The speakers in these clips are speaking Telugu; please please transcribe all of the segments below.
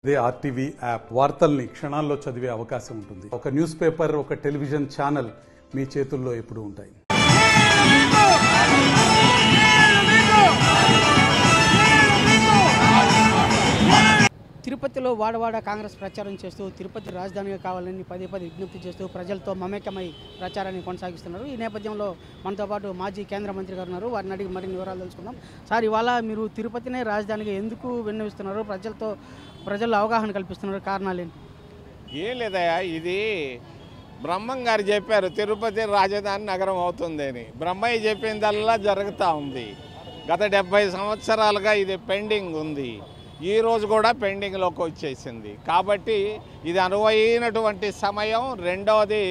ఇదే ఆర్టీవీ యాప్ వార్తల్ని క్షణాల్లో చదివే అవకాశం ఉంటుంది. ఒక న్యూస్ పేపర్, ఒక టెలివిజన్ ఛానల్ మీ చేతుల్లో ఎప్పుడూ ఉంటాయి. తిరుపతిలో వాడవాడ కాంగ్రెస్ ప్రచారం చేస్తూ తిరుపతి రాజధానిగా కావాలని పదే విజ్ఞప్తి చేస్తూ ప్రజలతో మమేకమై ప్రచారాన్ని కొనసాగిస్తున్నారు. ఈ నేపథ్యంలో మనతో పాటు మాజీ కేంద్ర మంత్రి గారు ఉన్నారు. వారిని అడిగి మరిన్ని వివరాలు తెలుసుకుందాం. సార్, ఇవాళ మీరు తిరుపతినే రాజధానిగా ఎందుకు విన్నవిస్తున్నారు? ప్రజల్లో అవగాహన కల్పిస్తున్నారు, కారణాలు ఏంటి? ఏం లేదయ్యా, ఇది బ్రహ్మం గారు చెప్పారు తిరుపతి రాజధాని నగరం అవుతుంది అని. బ్రహ్మయ్య చెప్పిందల్లా జరుగుతూ ఉంది. గత 70 సంవత్సరాలుగా ఇది పెండింగ్ ఉంది. ఈ రోజు కూడా పెండింగ్లోకి వచ్చేసింది. కాబట్టి ఇది అనువైనటువంటి సమయం. రెండవది,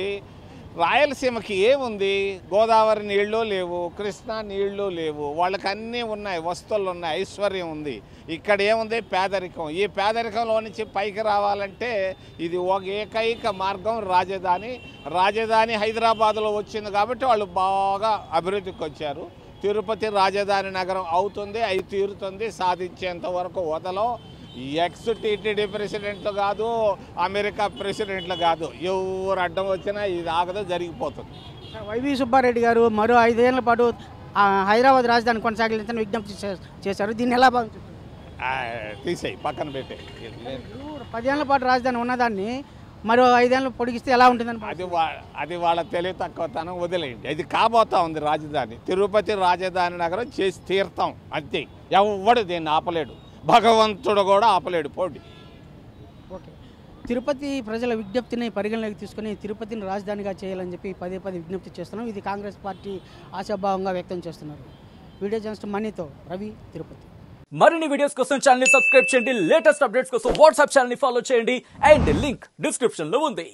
రాయలసీమకి ఏముంది? గోదావరి నీళ్లు లేవు, కృష్ణా నీళ్లు లేవు, వాళ్ళకి అన్నీ ఉన్నాయి, వస్తువులు ఉన్నాయి, ఐశ్వర్యం ఉంది. ఇక్కడ ఏముంది? పేదరికం. ఈ పేదరికంలో నుంచి పైకి రావాలంటే ఇది ఒక ఏకైక మార్గం రాజధాని హైదరాబాద్లో వచ్చింది కాబట్టి వాళ్ళు బాగా అభివృద్ధికి వచ్చారు. తిరుపతి రాజధాని నగరం అవుతుంది, అయి తీరుతుంది. సాధించేంత వరకు వదలం. ఎక్స్ టీటీడీ ప్రెసిడెంట్లు కాదు, అమెరికా ప్రెసిడెంట్లు కాదు, ఎవరు అడ్డం వచ్చినా ఇది ఆగదు, జరిగిపోతుంది. వైవి సుబ్బారెడ్డి గారు మరో 5 ఏళ్ల పాటు హైదరాబాద్ రాజధాని కొనసాగించాలని విజ్ఞప్తి చేశారు. దీన్ని ఎలా భావించారు? తీసేయి, పక్కన పెట్టే. 10 ఏళ్ల పాటు రాజధాని ఉన్నదాన్ని మరో 5 ఏళ్ళు పొడిగిస్తే ఎలా ఉంటుందని అది వాళ్ళ తెలివి తక్కువతనం, వదిలేయండి. అది కాబోతా ఉంది రాజధాని. తిరుపతి రాజధాని నగరం చేసి తీర్థం, అంతే. ఎవడు దీన్ని ఆపలేడు, భగవంతుడు కూడా ఆపలేడు. పోటీ. ఓకే, తిరుపతి ప్రజల విజ్ఞప్తిని పరిగణలోకి తీసుకుని తిరుపతిని రాజధానిగా చేయాలని చెప్పి పదే విజ్ఞప్తి చేస్తున్నాం. ఇది కాంగ్రెస్ పార్టీ ఆశాభావంగా వ్యక్తం చేస్తున్నారు. వీడియో జర్నలిస్ట్ మనీతో రవి, తిరుపతి. మరిన్ని వీడియోస్ కోసం ఛానల్ ని సబ్స్క్రైబ్ చేయండి. లేటెస్ట్ అప్డేట్స్ కోసం వాట్సాప్ ఛానల్ ని ఫాలో చేయండి. అండ్ లింక్ డిస్క్రిప్షన్ లో ఉంది.